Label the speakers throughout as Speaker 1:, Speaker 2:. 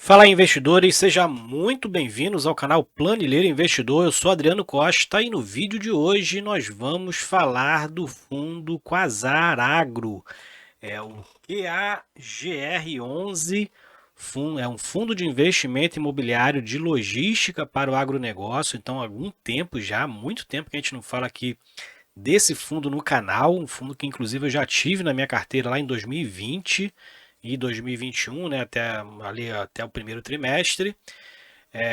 Speaker 1: Fala aí, investidores, sejam muito bem-vindos ao canal Planilheiro Investidor. Eu sou Adriano Costa e no vídeo de hoje nós vamos falar do fundo Quasar Agro. É o QAGR11, é um fundo de investimento imobiliário de logística para o agronegócio. Então, há algum tempo já, muito tempo que a gente não fala aqui desse fundo no canal, um fundo que inclusive eu já tive na minha carteira lá em 2020 e 2021, né, até o primeiro trimestre.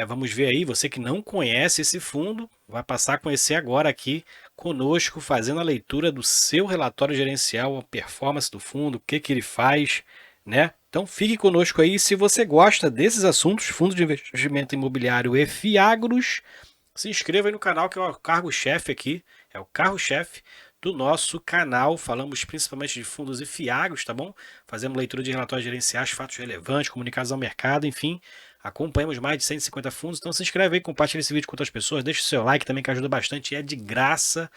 Speaker 1: Vamos ver aí, você que não conhece esse fundo, vai passar a conhecer agora aqui conosco, fazendo a leitura do seu relatório gerencial, a performance do fundo, o que que ele faz, né? Então fique conosco aí, se você gosta desses assuntos, fundo de investimento imobiliário e Fiagros, se inscreva aí no canal que é o cargo-chefe aqui, é o carro-chefe do nosso canal. Falamos principalmente de fundos e fiagros, tá bom? Fazemos leitura de relatórios gerenciais, fatos relevantes, comunicados ao mercado, enfim. Acompanhamos mais de 150 fundos, então se inscreve aí, compartilha esse vídeo com outras pessoas, deixa o seu like também que ajuda bastante e é de graça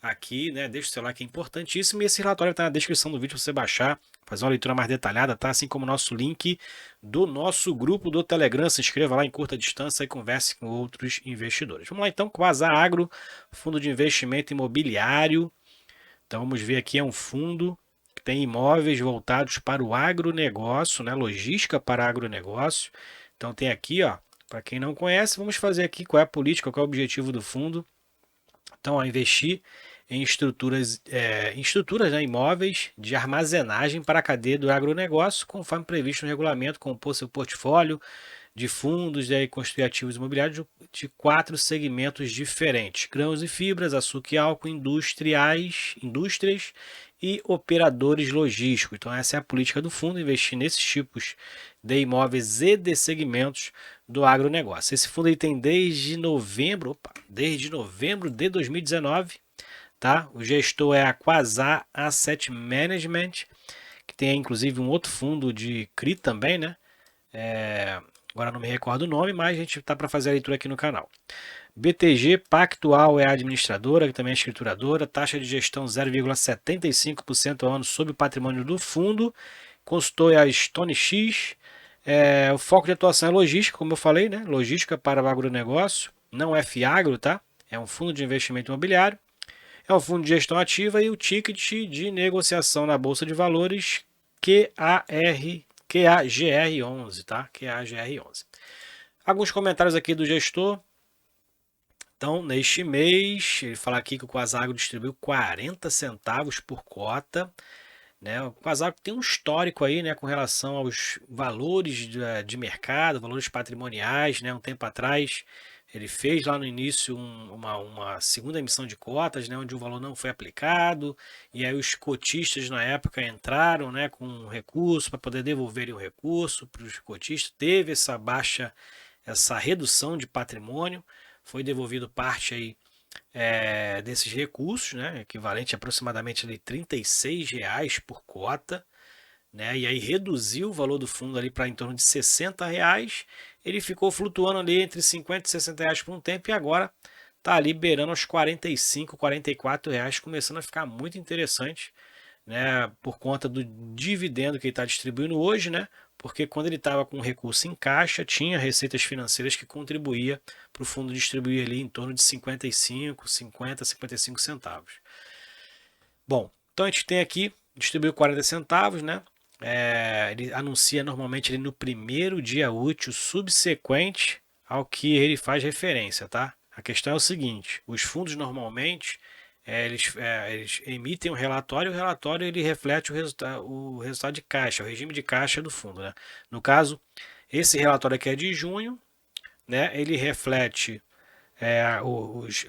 Speaker 1: aqui, né? Deixa o seu like, é importantíssimo. E esse relatório está na descrição do vídeo para você baixar, fazer uma leitura mais detalhada, tá? Assim como o nosso link do nosso grupo do Telegram. Se inscreva lá em curta distância e converse com outros investidores. Vamos lá então, Quasar Agro, fundo de investimento imobiliário. Então vamos ver aqui, é um fundo que tem imóveis voltados para o agronegócio, né? Logística para agronegócio. Então tem aqui, ó, para quem não conhece, vamos fazer aqui qual é a política, qual é o objetivo do fundo. Então, a investir em estruturas, né, imóveis de armazenagem para a cadeia do agronegócio, conforme previsto no regulamento, compor seu portfólio de fundos e construir ativos imobiliários de 4 segmentos diferentes: grãos e fibras, açúcar e álcool, indústrias e operadores logísticos. Então, essa é a política do fundo, investir nesses tipos de imóveis e de segmentos do agronegócio. Esse fundo ele tem desde novembro de 2019, tá? O gestor é a Quasar Asset Management, que tem inclusive um outro fundo de CRI também, né? Agora não me recordo o nome, mas a gente tá para fazer a leitura aqui no canal. BTG Pactual é a administradora, que também é escrituradora, taxa de gestão 0,75% ao ano sobre o patrimônio do fundo. Consultor é a Stone X. O foco de atuação é logística, como eu falei, né? Logística para o agronegócio, não é Fiagro, tá? É um fundo de investimento imobiliário. É um fundo de gestão ativa e o ticket de negociação na Bolsa de Valores QAGR11, tá? QAGR11. Alguns comentários aqui do gestor. Então, neste mês, ele fala aqui que o Quasagro distribuiu 40 centavos por cota, né? O Quasagro tem um histórico aí, né, com relação aos valores de mercado, valores patrimoniais, né? Um tempo atrás, ele fez lá no início uma segunda emissão de cotas, né, onde o valor não foi aplicado, e aí os cotistas na época entraram, né, com um recurso para poder devolverem o recurso para os cotistas. Teve essa redução de patrimônio, foi devolvido parte aí desses recursos, né, equivalente a aproximadamente ali, R$ 36 por cota, né, e aí reduziu o valor do fundo ali para em torno de R$ 60. Ele ficou flutuando ali entre R$ 50 e R$ 60 por um tempo e agora está ali beirando aos R$ 45, R$ 44, começando a ficar muito interessante, né, por conta do dividendo que ele está distribuindo hoje, né, porque quando ele estava com recurso em caixa, tinha receitas financeiras que contribuía para o fundo distribuir ali em torno de 55, 50, 55 centavos. Bom, então a gente tem aqui, distribuiu 40 centavos, né? Ele anuncia normalmente ele no primeiro dia útil subsequente ao que ele faz referência, tá? A questão é o seguinte: os fundos normalmente eles emitem um relatório, e o relatório ele reflete o resultado de caixa, o regime de caixa do fundo, né? No caso, esse relatório aqui é de junho, né? Ele reflete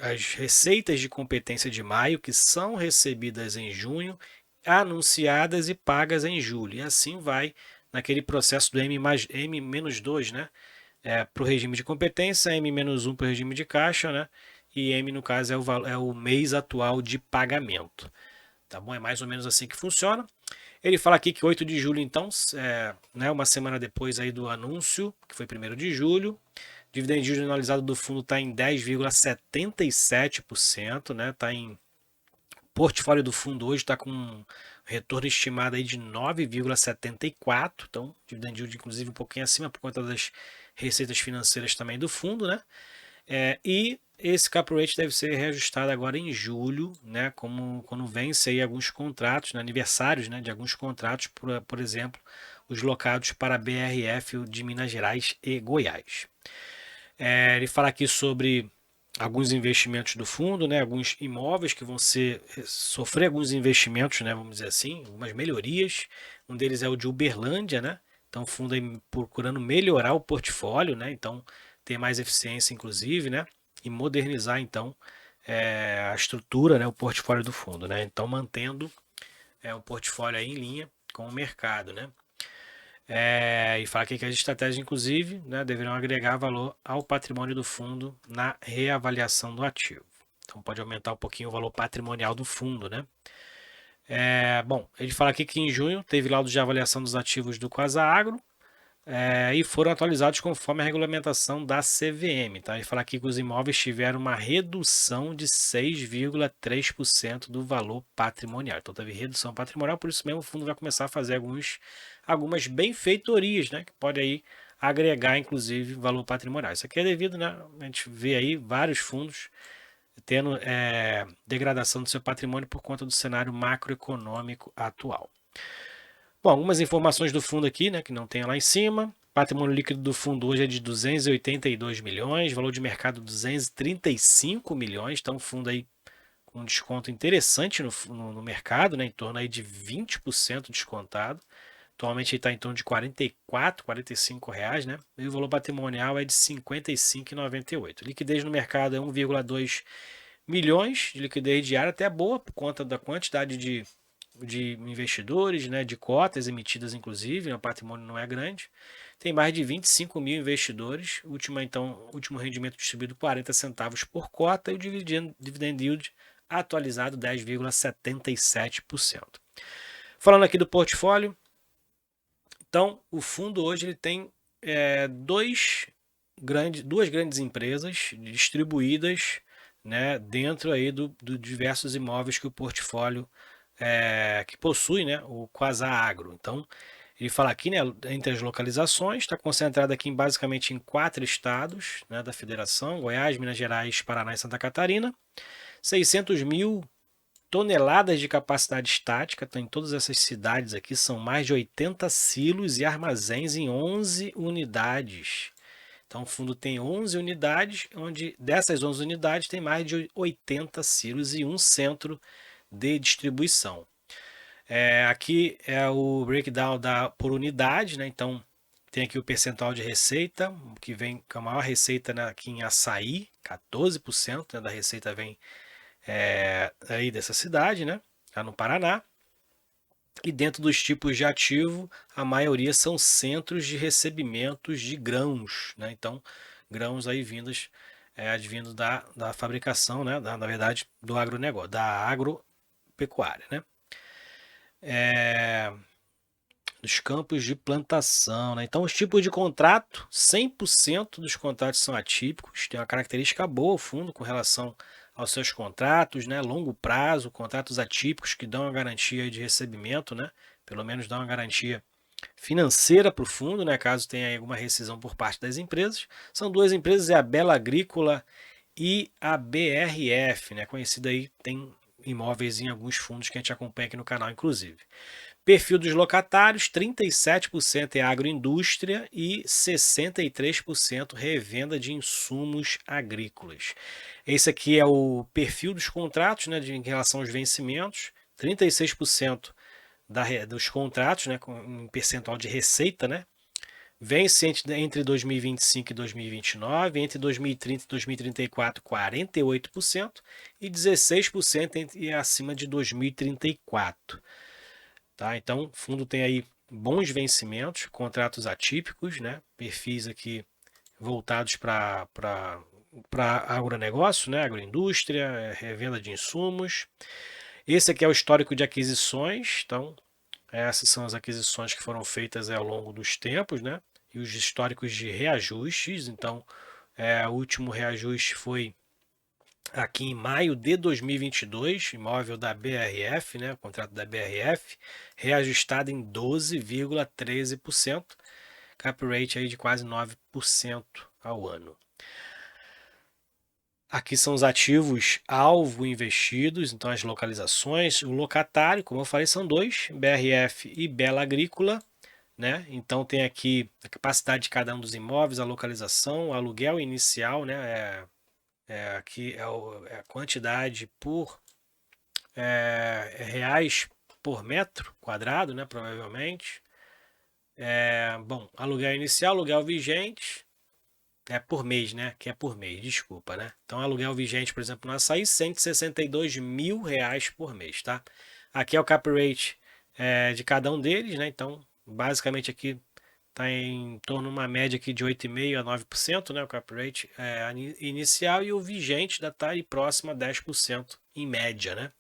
Speaker 1: as receitas de competência de maio, que são recebidas em junho, anunciadas e pagas em julho. E assim vai naquele processo do M-2, né? Para o regime de competência, M-1 para o regime de caixa, né? E M, no caso, é o mês atual de pagamento. Tá bom? É mais ou menos assim que funciona. Ele fala aqui que 8 de julho, então, né, uma semana depois aí do anúncio, que foi 1º de julho, dividendo yield anualizado do fundo está em 10,77%, né? Tá em portfólio do fundo hoje está com retorno estimado aí de 9,74, então dividend yield inclusive um pouquinho acima por conta das receitas financeiras também do fundo, né? E esse cap rate deve ser reajustado agora em julho, né? Como quando vence aí alguns contratos, né, aniversários, né, de alguns contratos, por exemplo, os locados para a BRF de Minas Gerais e Goiás. Ele fala aqui sobre alguns investimentos do fundo, né, alguns imóveis que vão sofrer alguns investimentos, né, vamos dizer assim, algumas melhorias. Um deles é o de Uberlândia, né? Então o fundo aí procurando melhorar o portfólio, né? Então ter mais eficiência, inclusive, né? E modernizar então a estrutura, né, o portfólio do fundo, né? Então mantendo o portfólio aí em linha com o mercado, né? E fala aqui que as estratégias, inclusive, né, deverão agregar valor ao patrimônio do fundo na reavaliação do ativo. Então pode aumentar um pouquinho o valor patrimonial do fundo, né? Bom, ele fala aqui que em junho teve laudo de avaliação dos ativos do Quasar e foram atualizados conforme a regulamentação da CVM. Tá? Ele fala aqui que os imóveis tiveram uma redução de 6,3% do valor patrimonial. Então teve redução patrimonial, por isso mesmo o fundo vai começar a fazer algumas benfeitorias, né? Que pode aí agregar, inclusive, valor patrimonial. Isso aqui é devido, né? A gente vê aí vários fundos tendo degradação do seu patrimônio por conta do cenário macroeconômico atual. Bom, algumas informações do fundo aqui, né, que não tem lá em cima. Patrimônio líquido do fundo hoje é de 282 milhões, valor de mercado 235 milhões, então fundo aí com um desconto interessante no mercado, né, em torno aí de 20% descontado. Atualmente ele está em torno de 44, 45 reais, né? E o valor patrimonial é de 55,98. Liquidez no mercado é 1,2 milhões de liquidez diária, até boa por conta da quantidade de investidores, né, de cotas emitidas, inclusive, né, o patrimônio não é grande. Tem mais de 25 mil investidores. Último rendimento distribuído 40 centavos por cota e o dividend yield atualizado 10,77%. Falando aqui do portfólio, então o fundo hoje ele tem duas grandes empresas distribuídas, né, dentro aí do diversos imóveis que o portfólio que possui, né, o Quasar Agro. Então, ele fala aqui, né, entre as localizações, está concentrado aqui basicamente em 4 estados, né, da federação: Goiás, Minas Gerais, Paraná e Santa Catarina. 600 mil toneladas de capacidade estática, então em todas essas cidades aqui são mais de 80 silos e armazéns em 11 unidades. Então o fundo tem 11 unidades, onde dessas 11 unidades tem mais de 80 silos e um centro de distribuição. Aqui é o breakdown por unidade, né? Então tem aqui o percentual de receita, que vem com a maior receita, né, aqui em açaí, 14%, né, da receita vem aí dessa cidade, né, lá no Paraná. E dentro dos tipos de ativo, a maioria são centros de recebimentos de grãos, né? Então grãos aí advindos da fabricação, né, na verdade, do agronegócio, da agropecuária, né? Dos campos de plantação, né? Então, os tipos de contrato, 100% dos contratos são atípicos, tem uma característica boa o fundo com relação aos seus contratos, né? Longo prazo, contratos atípicos que dão uma garantia de recebimento, né? Pelo menos dão uma garantia financeira para o fundo, né? Caso tenha alguma rescisão por parte das empresas. São duas empresas, a Bela Agrícola e a BRF, né? Conhecida aí, tem imóveis em alguns fundos que a gente acompanha aqui no canal, inclusive. Perfil dos locatários, 37% é agroindústria e 63% revenda de insumos agrícolas. Esse aqui é o perfil dos contratos, né, em relação aos vencimentos. 36% dos contratos, né, com um percentual de receita, né, vence entre 2025 e 2029, entre 2030 e 2034, 48% e 16% acima de 2034. Tá? Então, o fundo tem aí bons vencimentos, contratos atípicos, né? Perfis aqui voltados para agronegócio, né? Agroindústria, revenda de insumos. Esse aqui é o histórico de aquisições, então essas são as aquisições que foram feitas ao longo dos tempos, né? E os históricos de reajustes, então o último reajuste foi aqui em maio de 2022, imóvel da BRF, né, o contrato da BRF, reajustado em 12,13%, cap rate aí de quase 9% ao ano. Aqui são os ativos alvo investidos, então as localizações, o locatário, como eu falei, são dois, BRF e Bela Agrícola, né? Então tem aqui a capacidade de cada um dos imóveis, a localização, o aluguel inicial, né? Aqui é a quantidade por reais por metro quadrado, né? Provavelmente. Bom, aluguel inicial, aluguel vigente. É por mês, né? Que é por mês, desculpa, né? Então, aluguel vigente, por exemplo, no Açaí, R$ 162 mil por mês, tá? Aqui é o cap rate de cada um deles, né? Então, basicamente aqui está em torno de uma média aqui de 8,5% a 9%, né? O cap rate inicial, e o vigente está aí próximo a 10% em média, né?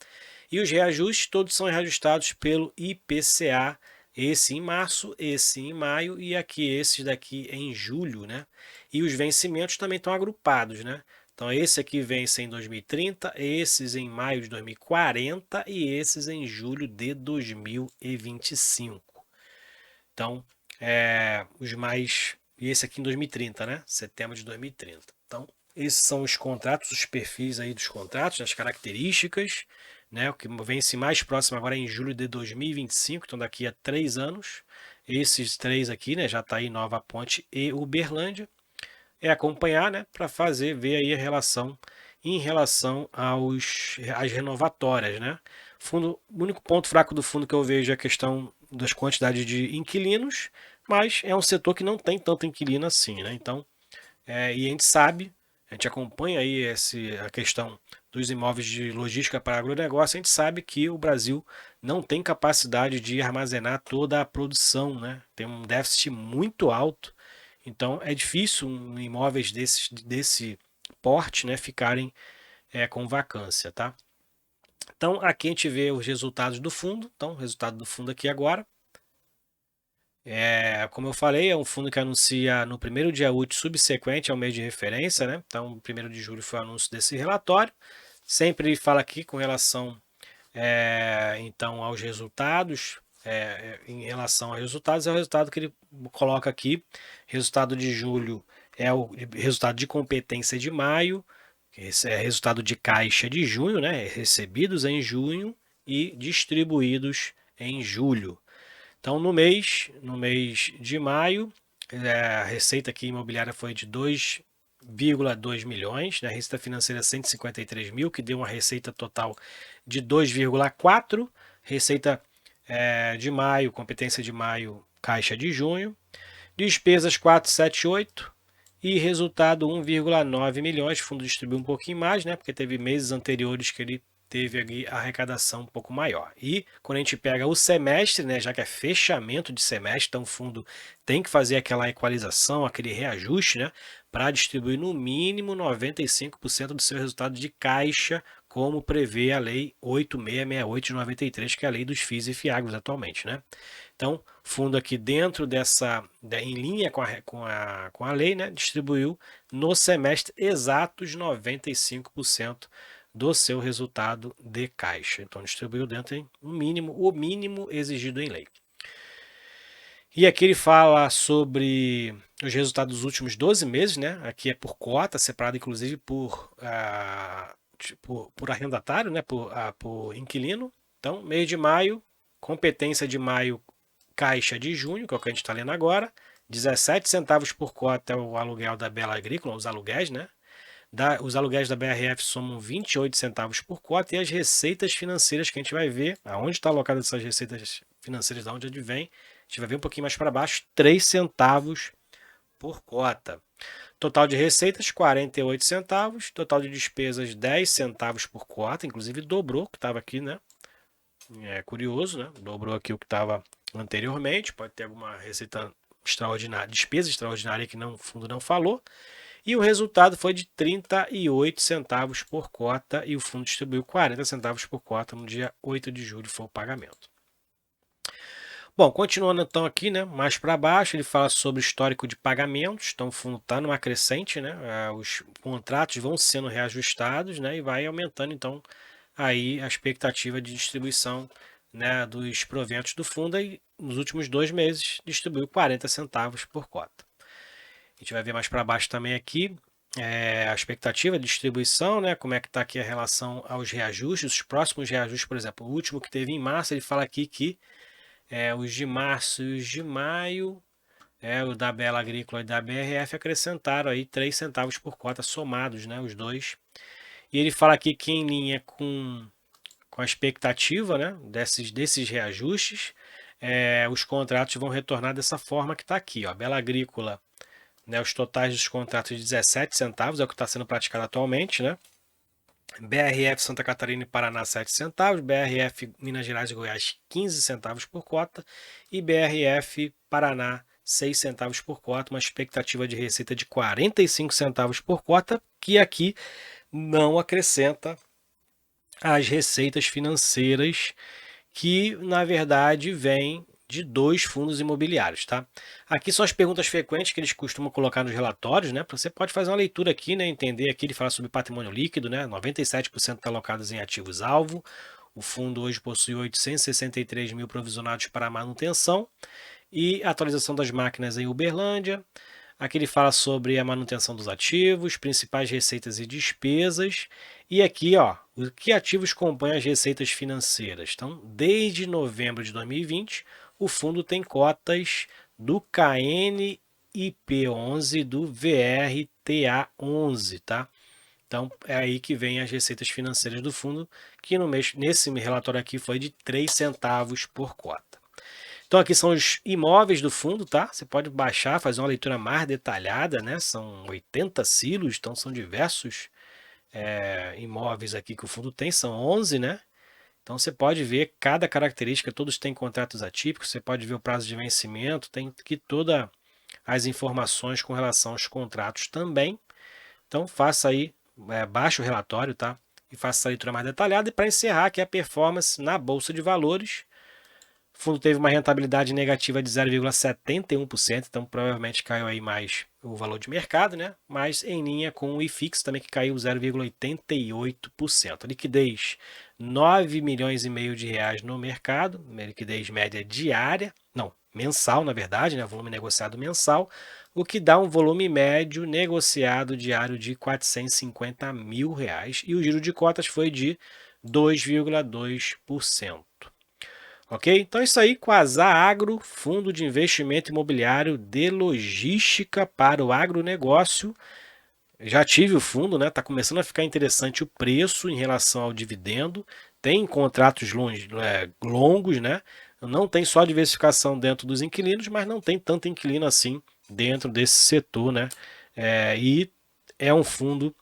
Speaker 1: E os reajustes todos são reajustados pelo IPCA, esse em março, esse em maio e aqui esses daqui em julho, né? E os vencimentos também estão agrupados, né? Então esse aqui vence em 2030, esses em maio de 2040 e esses em julho de 2025. Então, os mais... E esse aqui em 2030, né? Setembro de 2030. Então, esses são os contratos, os perfis aí dos contratos, as características, né? O que vence mais próximo agora é em julho de 2025, então daqui a 3 anos. Esses três aqui, né? Já está aí Nova Ponte e Uberlândia. É acompanhar, né? Para ver aí a relação em relação às renovatórias, né? O único ponto fraco do fundo que eu vejo é a questão das quantidades de inquilinos, mas é um setor que não tem tanto inquilino assim, né? Então, e a gente sabe, a gente acompanha aí a questão dos imóveis de logística para agronegócio, a gente sabe que o Brasil não tem capacidade de armazenar toda a produção, né? Tem um déficit muito alto, então é difícil imóveis desse porte, né, ficarem com vacância, tá? Então aqui a gente vê os resultados do fundo, então o resultado do fundo aqui agora. Como eu falei, é um fundo que anuncia no primeiro dia útil subsequente ao mês de referência, né? Então, 1º de julho foi o anúncio desse relatório. Sempre ele fala aqui com relação, então, aos resultados. Em relação aos resultados, é o resultado que ele coloca aqui. Resultado de julho é o resultado de competência de maio, esse é resultado de caixa de junho, né? Recebidos em junho e distribuídos em julho. Então, no mês de maio, a receita aqui imobiliária foi de 2,2 milhões, né? A receita financeira 153 mil, que deu uma receita total de 2,4. Receita de maio, competência de maio, caixa de junho. Despesas 478 e resultado 1,9 milhões. O fundo distribuiu um pouquinho mais, né? Porque teve meses anteriores que ele teve ali a arrecadação um pouco maior. E quando a gente pega o semestre, né, já que é fechamento de semestre, então o fundo tem que fazer aquela equalização, aquele reajuste, né, para distribuir no mínimo 95% do seu resultado de caixa, como prevê a lei 8668 de 93, que é a lei dos FIIs e FIAGROS atualmente, né? Então, fundo aqui dentro em linha com a lei, né, distribuiu no semestre exatos 95% do seu resultado de caixa. Então, distribuiu dentro em o mínimo exigido em lei. E aqui ele fala sobre os resultados dos últimos 12 meses, né? Aqui é por cota, separado inclusive por arrendatário, né? Por inquilino. Então, mês de maio, competência de maio, caixa de junho, que é o que a gente está lendo agora, 17 centavos por cota é o aluguel da Bela Agrícola, os aluguéis, né? Os aluguéis da BRF somam 28 centavos por cota e as receitas financeiras que a gente vai ver, aonde está alocada essas receitas financeiras, de onde advém, a gente vai ver um pouquinho mais para baixo, 3 centavos por cota. Total de receitas, 48 centavos. Total de despesas, 10 centavos por cota. Inclusive dobrou o que estava aqui, né? É curioso, né? Dobrou aqui o que estava anteriormente. Pode ter alguma receita extraordinária, despesa extraordinária que o fundo não falou. E o resultado foi de 38 centavos por cota e o fundo distribuiu 40 centavos por cota no dia 8 de julho, foi o pagamento. Bom, continuando então aqui, né, mais para baixo, ele fala sobre o histórico de pagamentos. Então o fundo está numa crescente, né, os contratos vão sendo reajustados, né, e vai aumentando então aí a expectativa de distribuição, né, dos proventos do fundo. E nos últimos 2 meses distribuiu 40 centavos por cota. A gente vai ver mais para baixo também aqui a expectativa de distribuição, né? Como é que está aqui a relação aos reajustes, os próximos reajustes, por exemplo, o último que teve em março, ele fala aqui que os de março e os de maio, o da Bela Agrícola e da BRF acrescentaram aí 3 centavos por cota somados, né? Os dois. E ele fala aqui que em linha com a expectativa, né? Desses reajustes, os contratos vão retornar dessa forma que está aqui, ó. Bela Agrícola, né, os totais dos contratos de 17 centavos, é o que está sendo praticado atualmente, né? BRF Santa Catarina e Paraná 7 centavos, BRF Minas Gerais e Goiás 15 centavos por cota e BRF Paraná 6 centavos por cota, uma expectativa de receita de 45 centavos por cota, que aqui não acrescenta as receitas financeiras que na verdade vêm de 2 fundos imobiliários, tá? Aqui são as perguntas frequentes que eles costumam colocar nos relatórios, né? Você pode fazer uma leitura aqui, né? Entender aqui, ele fala sobre patrimônio líquido, né? 97% está alocados em ativos-alvo. O fundo hoje possui 863 mil provisionados para manutenção e atualização das máquinas em Uberlândia. Aqui ele fala sobre a manutenção dos ativos, principais receitas e despesas. E aqui, ó, o que ativos compõem as receitas financeiras? Então, desde novembro de 2020, o fundo tem cotas do KNIP11 e do VRTA11, tá? Então, é aí que vem as receitas financeiras do fundo, que nesse relatório aqui foi de 3 centavos por cota. Então aqui são os imóveis do fundo, tá? Você pode baixar, fazer uma leitura mais detalhada, né? São 80 silos, então são diversos imóveis aqui que o fundo tem, são 11, né? Então você pode ver cada característica, todos têm contratos atípicos, você pode ver o prazo de vencimento, tem aqui todas as informações com relação aos contratos também. Então faça aí, baixe o relatório, tá? E faça essa leitura mais detalhada. E para encerrar aqui a performance na Bolsa de Valores, o fundo teve uma rentabilidade negativa de 0,71%, então provavelmente caiu aí mais o valor de mercado, né? Mas em linha com o IFIX também, que caiu 0,88%. Liquidez 9 milhões e meio de reais no mercado, liquidez média diária, não, mensal na verdade, né? Volume negociado mensal, o que dá um volume médio negociado diário de 450 mil reais e o giro de cotas foi de 2,2%. Ok? Então é isso aí, Quasar Agro, fundo de investimento imobiliário de logística para o agronegócio. Já tive o fundo, né? Tá começando a ficar interessante o preço em relação ao dividendo. Tem contratos longos, né? Não tem só diversificação dentro dos inquilinos, mas não tem tanto inquilino assim dentro desse setor, né? E é um fundo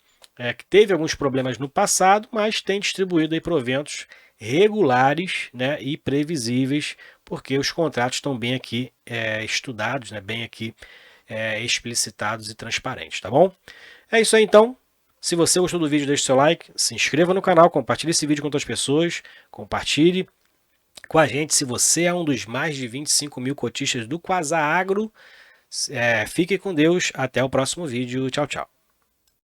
Speaker 1: que teve alguns problemas no passado, mas tem distribuído aí proventos regulares, né, e previsíveis, porque os contratos estão bem aqui estudados, né, bem aqui explicitados e transparentes, tá bom? É isso aí então. Se você gostou do vídeo, deixe seu like, se inscreva no canal, compartilhe esse vídeo com outras pessoas, compartilhe com a gente se você é um dos mais de 25 mil cotistas do Quasar Agro. Fique com Deus, até o próximo vídeo, tchau, tchau.